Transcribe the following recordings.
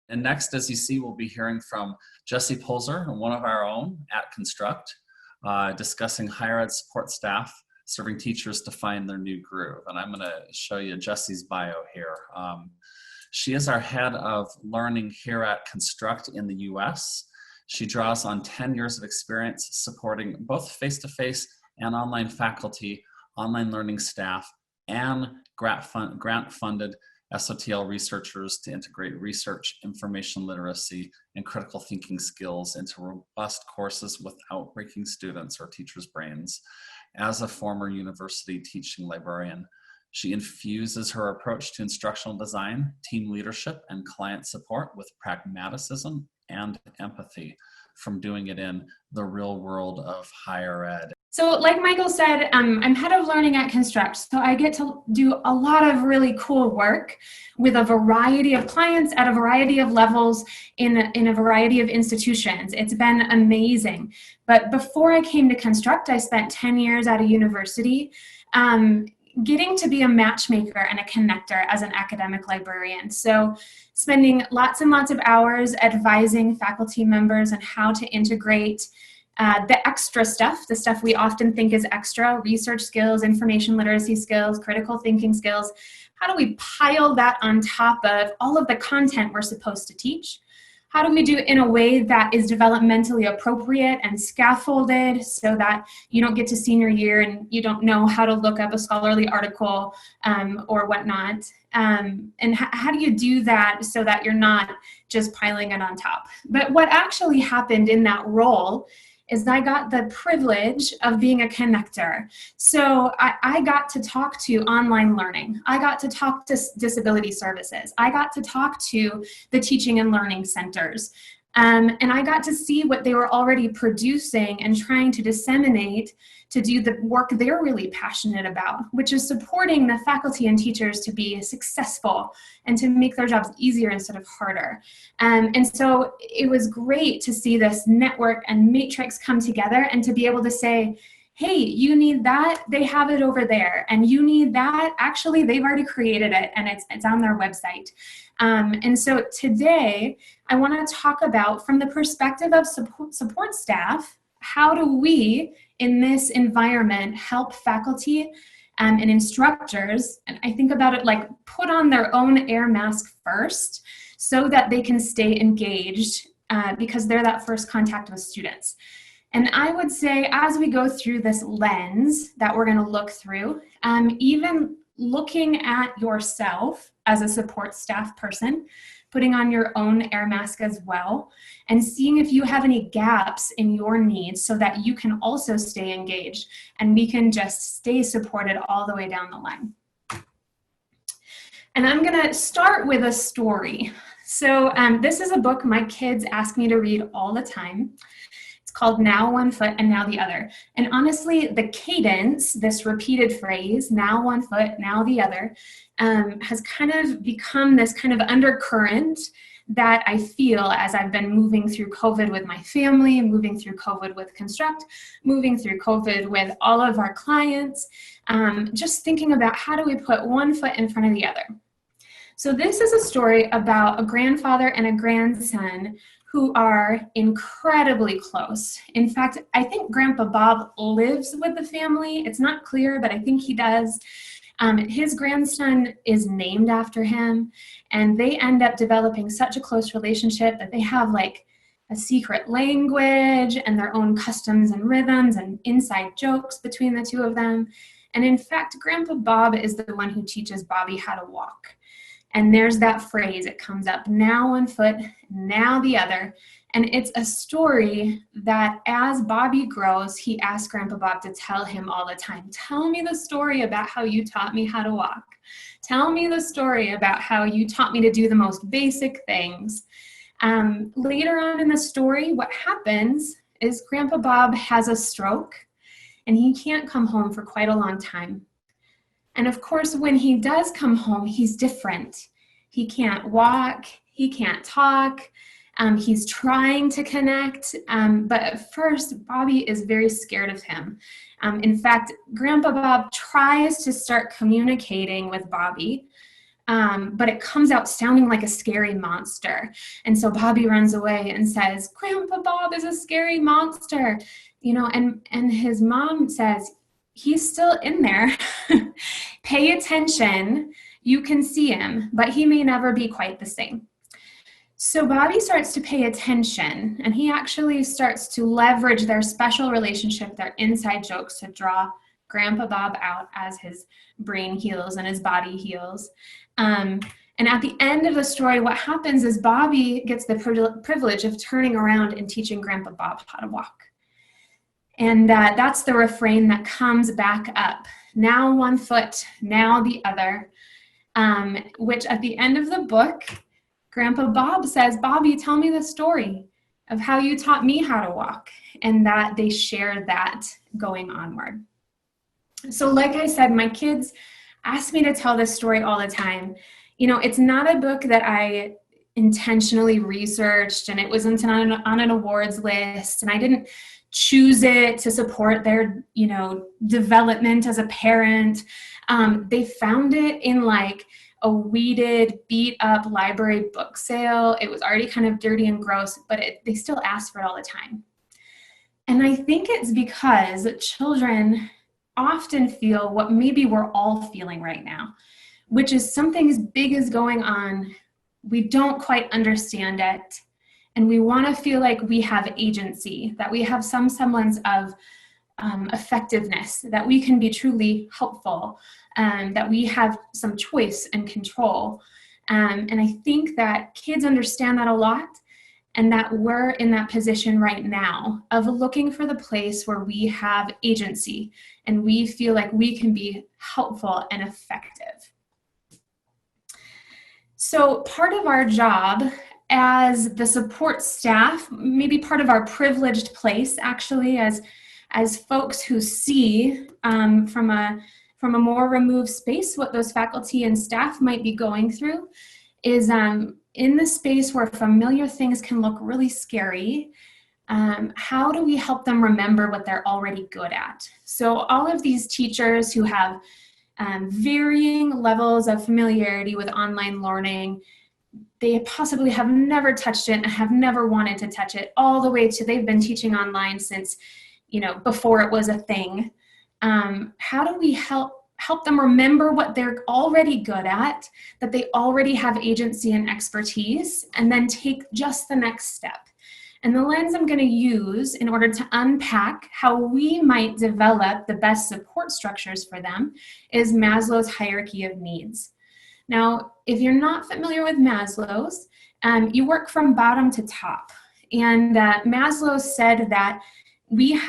And next, as you see, we'll be hearing from Jessy Polzer, one of our own at Construct, discussing higher ed support staff serving teachers to find their new groove. And I'm going to show you Jessy's bio here. She is our head of learning here at Construct in the US. She draws on 10 years of experience supporting both face-to-face and online faculty, online learning staff, and grant-funded SOTL researchers to integrate research, information literacy, and critical thinking skills into robust courses without breaking students or teachers' brains. As a former university teaching librarian, she infuses her approach to instructional design, team leadership, and client support with pragmatism and empathy from doing it in the real world of higher ed. So like Michael said, I'm head of learning at Construct, so I get to do a lot of really cool work with a variety of clients at a variety of levels in a variety of institutions. It's been amazing. But before I came to Construct, I spent 10 years at a university getting to be a matchmaker and a connector as an academic librarian. So spending lots and lots of hours advising faculty members on how to integrate the extra stuff, the stuff we often think is extra, research skills, information literacy skills, critical thinking skills. How do we pile that on top of all of the content we're supposed to teach? How do we do it in a way that is developmentally appropriate and scaffolded so that you don't get to senior year and you don't know how to look up a scholarly article or whatnot? And how do you do that so that you're not just piling it on top? But what actually happened in that role is I got the privilege of being a connector. So I got to talk to online learning. I got to talk to disability services. I got to talk to the teaching and learning centers. And I got to see what they were already producing and trying to disseminate to do the work they're really passionate about, which is supporting the faculty and teachers to be successful and to make their jobs easier instead of harder. And so it was great to see this network and matrix come together and to be able to say, hey, you need that, they have it over there. And you need that, actually, they've already created it and it's on their website. And so today, I want to talk about, from the perspective of support staff, how do we, in this environment, help faculty and instructors, and I think about it like put on their own air mask first so that they can stay engaged because they're that first contact with students. And I would say as we go through this lens that we're going to look through, even looking at yourself as a support staff person, putting on your own air mask as well, and seeing if you have any gaps in your needs so that you can also stay engaged and we can just stay supported all the way down the line. And I'm gonna start with a story. So this is a book my kids ask me to read all the time. It's called Now One Foot and Now the Other. And honestly, the cadence, this repeated phrase, now one foot, now the other, has kind of become this kind of undercurrent that I feel as I've been moving through COVID with my family, moving through COVID with Construct, moving through COVID with all of our clients, just thinking about how do we put one foot in front of the other. So this is a story about a grandfather and a grandson who are incredibly close. In fact, I think Grandpa Bob lives with the family. It's not clear, but I think he does. His grandson is named after him, and they end up developing such a close relationship that they have like a secret language and their own customs and rhythms and inside jokes between the two of them. And in fact, Grandpa Bob is the one who teaches Bobby how to walk. And there's that phrase, it comes up, now one foot, now the other. And it's a story that as Bobby grows, he asks Grandpa Bob to tell him all the time, tell me the story about how you taught me how to walk. Tell me the story about how you taught me to do the most basic things. Later on in the story, what happens is Grandpa Bob has a stroke and he can't come home for quite a long time. And of course, when he does come home, he's different. He can't walk, he can't talk, he's trying to connect, but at first, Bobby is very scared of him. In fact, Grandpa Bob tries to start communicating with Bobby, but it comes out sounding like a scary monster. And so Bobby runs away and says, Grandpa Bob is a scary monster, and his mom says, he's still in there. Pay attention. You can see him, but he may never be quite the same. So Bobby starts to pay attention, and he actually starts to leverage their special relationship, their inside jokes, to draw Grandpa Bob out as his brain heals and his body heals. And at the end of the story, what happens is Bobby gets the privilege of turning around and teaching Grandpa Bob how to walk. And that's the refrain that comes back up. Now one foot, now the other, which at the end of the book, Grandpa Bob says, Bobby, tell me the story of how you taught me how to walk, and that they share that going onward. So like I said, my kids ask me to tell this story all the time. It's not a book that I intentionally researched, and it wasn't on an awards list, and I didn't choose it to support their, development as a parent. They found it in like a weeded, beat up library book sale. It was already kind of dirty and gross, but they still ask for it all the time. And I think it's because children often feel what maybe we're all feeling right now, which is something as big is going on. We don't quite understand it. And we want to feel like we have agency, that we have some semblance of effectiveness, that we can be truly helpful, that we have some choice and control. And I think that kids understand that a lot, and that we're in that position right now of looking for the place where we have agency and we feel like we can be helpful and effective. So part of our job as the support staff, maybe part of our privileged place actually, as folks who see from a more removed space what those faculty and staff might be going through, is in the space where familiar things can look really scary, how do we help them remember what they're already good at? So all of these teachers who have varying levels of familiarity with online learning, they possibly have never touched it and have never wanted to touch it, all the way to they've been teaching online since, before it was a thing. How do we help them remember what they're already good at, that they already have agency and expertise, and then take just the next step? And the lens I'm going to use in order to unpack how we might develop the best support structures for them is Maslow's hierarchy of needs. Now, if you're not familiar with Maslow's, you work from bottom to top. And Maslow said that we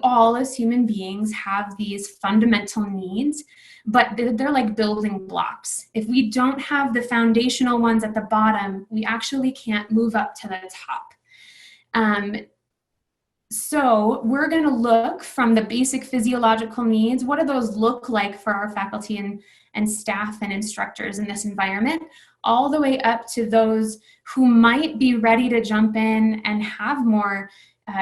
all as human beings have these fundamental needs, but they're like building blocks. If we don't have the foundational ones at the bottom, we actually can't move up to the top. So we're going to look from the basic physiological needs. What do those look like for our faculty and staff and instructors in this environment, all the way up to those who might be ready to jump in and have more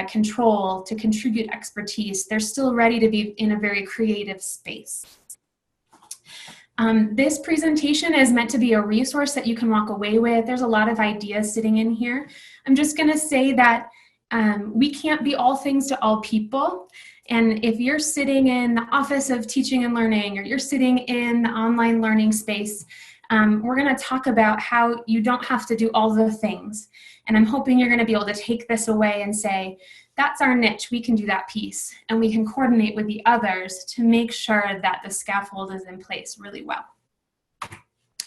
control to contribute expertise. They're still ready to be in a very creative space. This presentation is meant to be a resource that you can walk away with. There's a lot of ideas sitting in here. I'm just going to say that we can't be all things to all people. And if you're sitting in the Office of Teaching and Learning, or you're sitting in the online learning space, we're going to talk about how you don't have to do all the things. And I'm hoping you're going to be able to take this away and say, that's our niche, we can do that piece. And we can coordinate with the others to make sure that the scaffold is in place really well.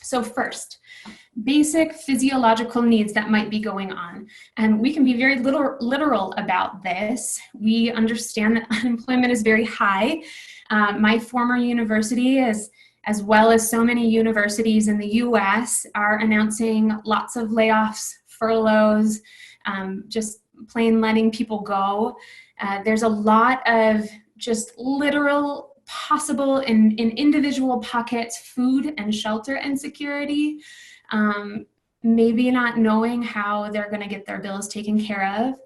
So first, basic physiological needs that might be going on. And we can be very literal about this. We understand that unemployment is very high. My former university, as well as so many universities in the US, are announcing lots of layoffs, furloughs, just plain letting people go. There's a lot of just literal possible in individual pockets, food and shelter insecurity, maybe not knowing how they're going to get their bills taken care of.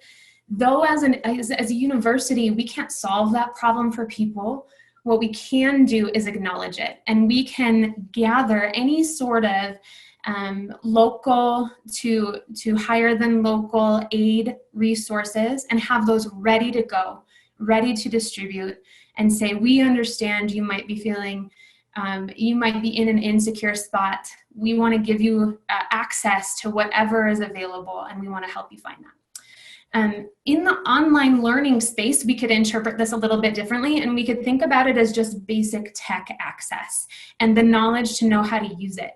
Though as a university, we can't solve that problem for people, what we can do is acknowledge it, and we can gather any sort of local to higher than local aid resources and have those ready to go, ready to distribute, and say, we understand you might be feeling, you might be in an insecure spot. We want to give you access to whatever is available, and we want to help you find that. In the online learning space, we could interpret this a little bit differently, and we could think about it as just basic tech access and the knowledge to know how to use it.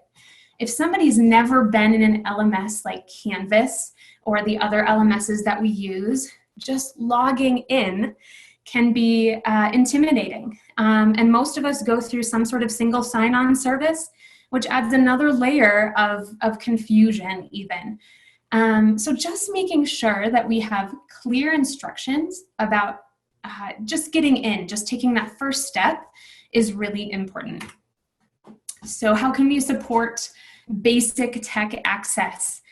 If somebody's never been in an LMS like Canvas or the other LMSs that we use, just logging in can be intimidating. And most of us go through some sort of single sign-on service, which adds another layer of confusion even. So just making sure that we have clear instructions about just getting in, just taking that first step is really important. So how can we support basic tech access?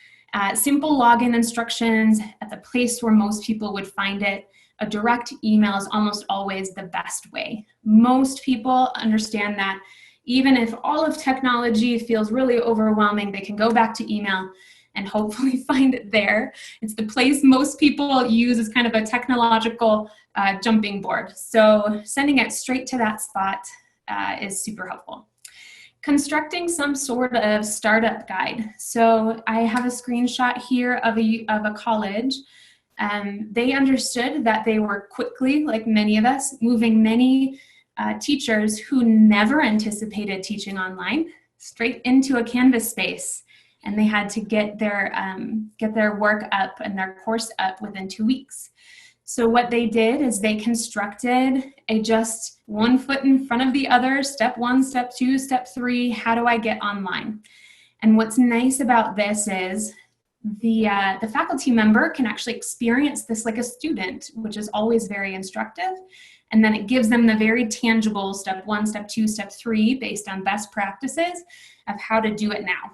Simple login instructions at the place where most people would find it. A direct email is almost always the best way. Most people understand that even if all of technology feels really overwhelming, they can go back to email and hopefully find it there. It's the place most people use as kind of a technological jumping board. So sending it straight to that spot is super helpful. Constructing some sort of startup guide. So I have a screenshot here of a college. They understood that they were quickly, like many of us, moving many teachers who never anticipated teaching online straight into a Canvas space. And they had to get their work up and their course up within 2 weeks. So what they did is they constructed a just one foot in front of the other, step 1, step 2, step 3, how do I get online? And what's nice about this is the faculty member can actually experience this like a student, which is always very instructive. And then it gives them the very tangible step 1, step 2, step 3 based on best practices of how to do it now.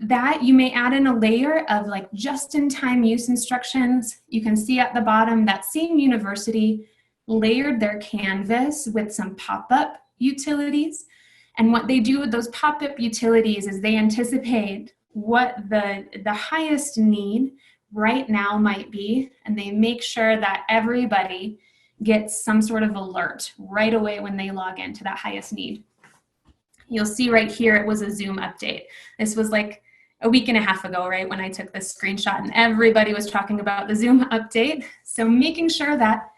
That you may add in a layer of like just-in-time use instructions. You can see at the bottom that same university layered their Canvas with some pop-up utilities. And what they do with those pop-up utilities is they anticipate what the highest need right now might be, and they make sure that everybody gets some sort of alert right away when they log into that highest need. You'll see right here, it was a Zoom update. This was like a week and a half ago, right, when I took this screenshot, and everybody was talking about the Zoom update. So making sure that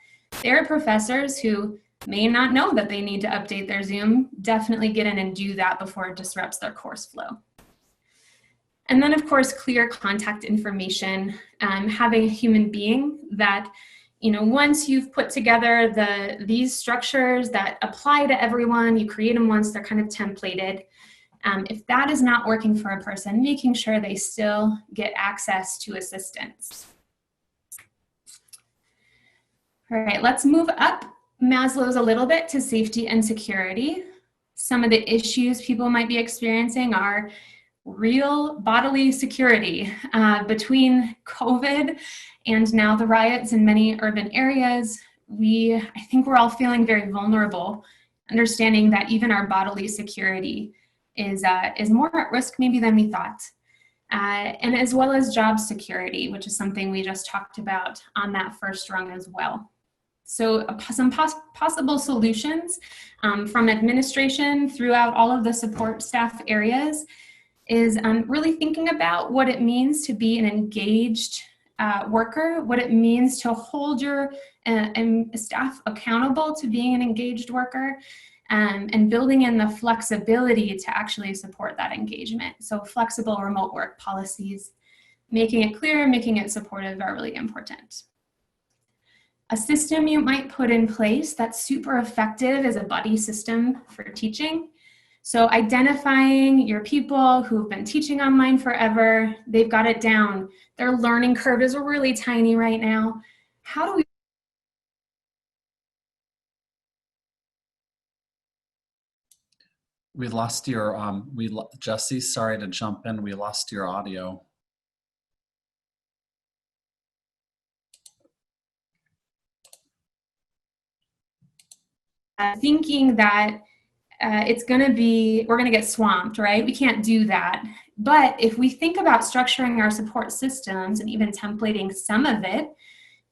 there are professors who may not know that they need to update their Zoom, definitely get in and do that before it disrupts their course flow. And then of course, clear contact information, having a human being that, you know, once you've put together these structures that apply to everyone, you create them once, they're kind of templated. If that is not working for a person, making sure they still get access to assistance. All right, let's move up Maslow's a little bit to safety and security. Some of the issues people might be experiencing are real bodily security between COVID and now the riots in many urban areas. I think we're all feeling very vulnerable, understanding that even our bodily security is more at risk maybe than we thought. And as well as job security, which is something we just talked about on that first rung as well. So some possible solutions from administration throughout all of the support staff areas is really thinking about what it means to be an engaged worker, what it means to hold your staff accountable to being an engaged worker, and building in the flexibility to actually support that engagement. So flexible remote work policies, making it clear, making it supportive are really important. A system you might put in place that's super effective is a buddy system for teaching. So identifying your people who've been teaching online forever, they've got it down. Their learning curve is really tiny right now. How do we We lost your, Jessy, sorry to jump in. We lost your audio. thinking that it's going to be, we're going to get swamped, right? We can't do that. But if we think about structuring our support systems and even templating some of it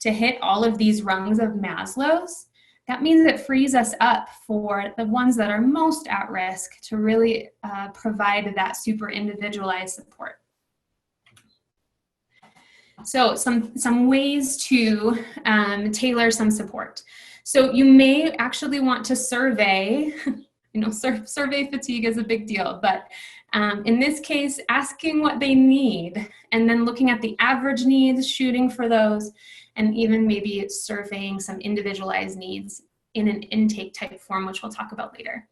to hit all of these rungs of Maslow's, that means it frees us up for the ones that are most at risk to really provide that super individualized support. So some ways to tailor some support. So you may actually want to survey, survey fatigue is a big deal, but in this case, asking what they need and then looking at the average needs, shooting for those, and even maybe surveying some individualized needs in an intake type form, which we'll talk about later.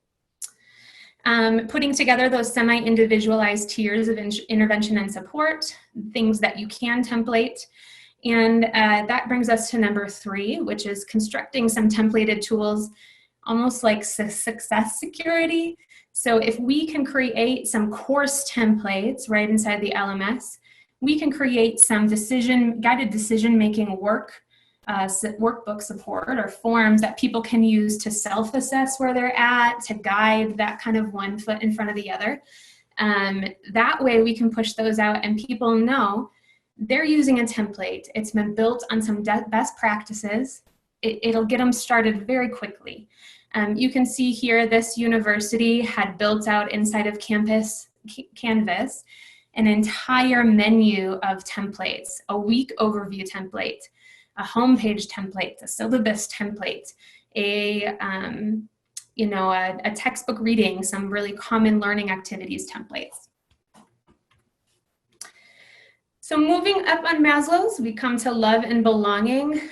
Putting together those semi-individualized tiers of intervention and support, things that you can template. And that brings us to number 3, which is constructing some templated tools, almost like success security. So if we can create some course templates right inside the LMS, we can create some guided decision-making workbook support or forms that people can use to self-assess where they're at, to guide that kind of one foot in front of the other. That way we can push those out and people know they're using a template. It's been built on some best practices. It'll get them started very quickly. You can see here this university had built out inside of Canvas an entire menu of templates, a week overview template, a homepage template, a syllabus template, a textbook reading, some really common learning activities templates. So moving up on Maslow's, we come to love and belonging.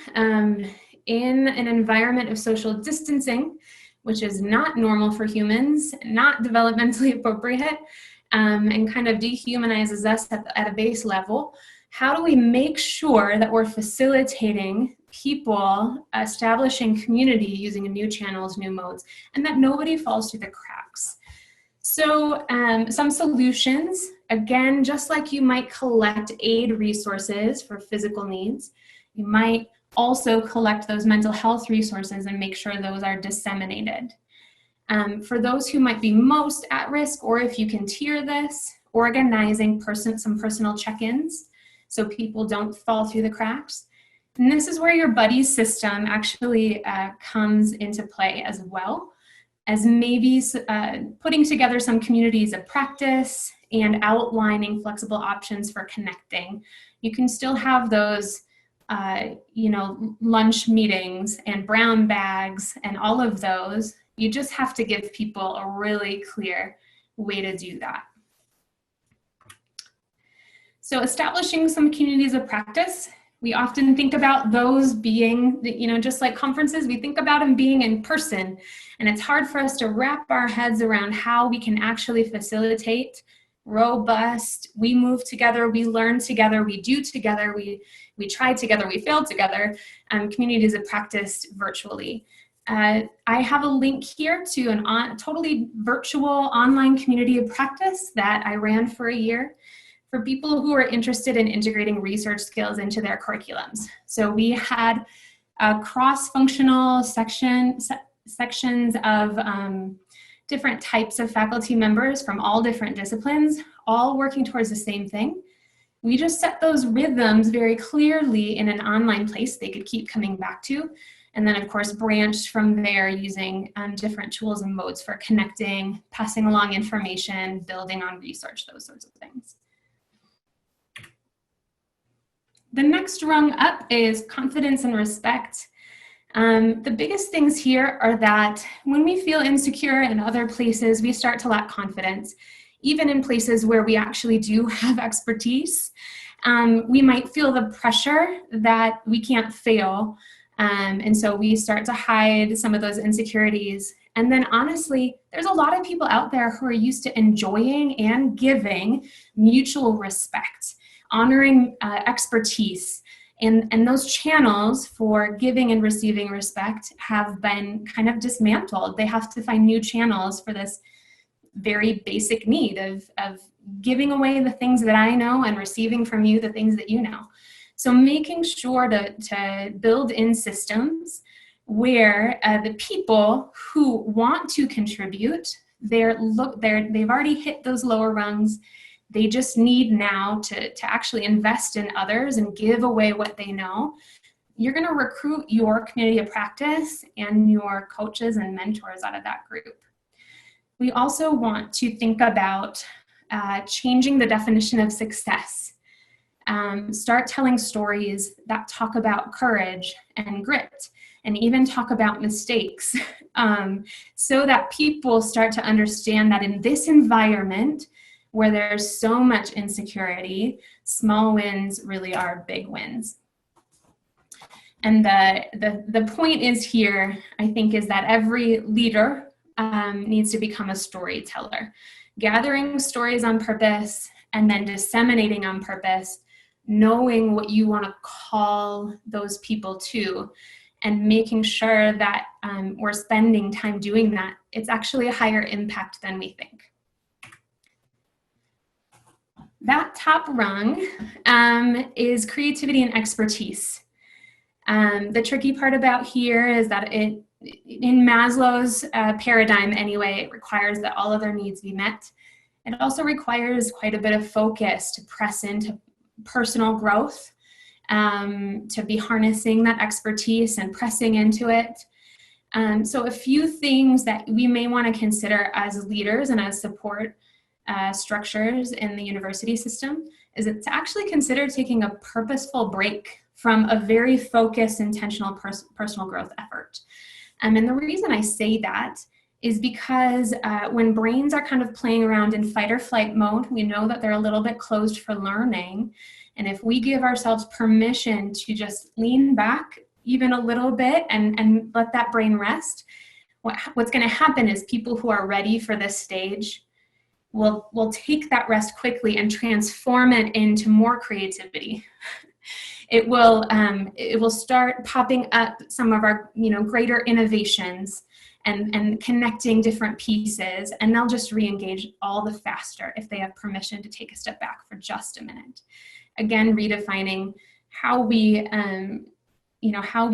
In an environment of social distancing, which is not normal for humans, not developmentally appropriate, and kind of dehumanizes us at a base level, how do we make sure that we're facilitating people establishing community using new channels, new modes, and that nobody falls through the cracks? So some solutions, again, just like you might collect aid resources for physical needs, you might also collect those mental health resources and make sure those are disseminated. For those who might be most at risk, or if you can tier this, organizing some personal check-ins so people don't fall through the cracks. And this is where your buddy system actually comes into play as well, as maybe putting together some communities of practice and outlining flexible options for connecting. You can still have those lunch meetings and brown bags and all of those. You just have to give people a really clear way to do that. So establishing some communities of practice, we often think about those being, just like conferences, we think about them being in person. And it's hard for us to wrap our heads around how we can actually facilitate robust, we move together, we learn together, we do together, we try together, we fail together, communities of practice virtually. I have a link here to a totally virtual online community of practice that I ran for a year for people who are interested in integrating research skills into their curriculums. So we had cross-functional sections of different types of faculty members from all different disciplines, all working towards the same thing. We just set those rhythms very clearly in an online place they could keep coming back to. And then of course, branched from there using different tools and modes for connecting, passing along information, building on research, those sorts of things. The next rung up is confidence and respect. The biggest things here are that when we feel insecure in other places, we start to lack confidence. Even in places where we actually do have expertise, we might feel the pressure that we can't fail. And so we start to hide some of those insecurities. And then honestly, there's a lot of people out there who are used to enjoying and giving mutual respect, honoring expertise. And those channels for giving and receiving respect have been kind of dismantled. They have to find new channels for this very basic need of giving away the things that I know and receiving from you the things that you know. So making sure to build in systems where the people who want to contribute, they've already hit those lower rungs. They just need now to actually invest in others and give away what they know. You're going to recruit your community of practice and your coaches and mentors out of that group. We also want to think about changing the definition of success. Start telling stories that talk about courage and grit, and even talk about mistakes, so that people start to understand that in this environment where there's so much insecurity, small wins really are big wins. And the point is here, I think, is that every leader needs to become a storyteller, gathering stories on purpose and then disseminating on purpose, knowing what you want to call those people to, and making sure that we're spending time doing that. It's actually a higher impact than we think. That top rung is creativity and expertise. The tricky part about here is that in Maslow's paradigm anyway, it requires that all other needs be met. It also requires quite a bit of focus to press into personal growth, to be harnessing that expertise and pressing into it. So a few things that we may want to consider as leaders and as support structures in the university system is to actually consider taking a purposeful break from a very focused, intentional personal growth effort. And the reason I say that is because when brains are kind of playing around in fight or flight mode, we know that they're a little bit closed for learning. And if we give ourselves permission to just lean back even a little bit and let that brain rest, what's going to happen is people who are ready for this stage will take that rest quickly and transform it into more creativity. It will start popping up some of our greater innovations and connecting different pieces, and they'll just re-engage all the faster if they have permission to take a step back for just a minute. Again, redefining how we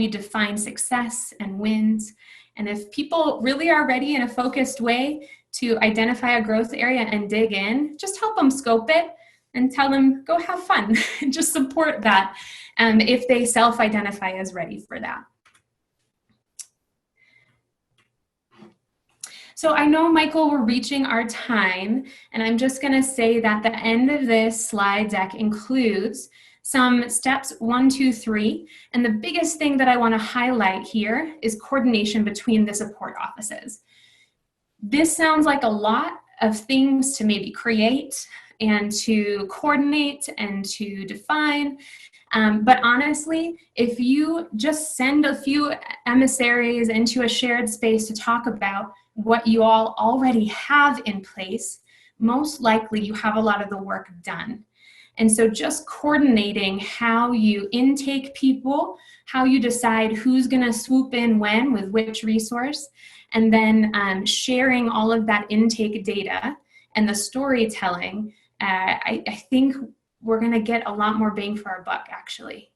define success and wins. And if people really are ready in a focused way to identify a growth area and dig in, just help them scope it and tell them, go have fun. Just support that if they self-identify as ready for that. So I know, Michael, we're reaching our time, and I'm just going to say that the end of this slide deck includes some steps 1, 2, 3. And the biggest thing that I want to highlight here is coordination between the support offices. This sounds like a lot of things to maybe create and to coordinate and to define. But honestly, if you just send a few emissaries into a shared space to talk about what you all already have in place, most likely you have a lot of the work done. And so just coordinating how you intake people, how you decide who's going to swoop in when with which resource, and then sharing all of that intake data and the storytelling, I think we're going to get a lot more bang for our buck, actually.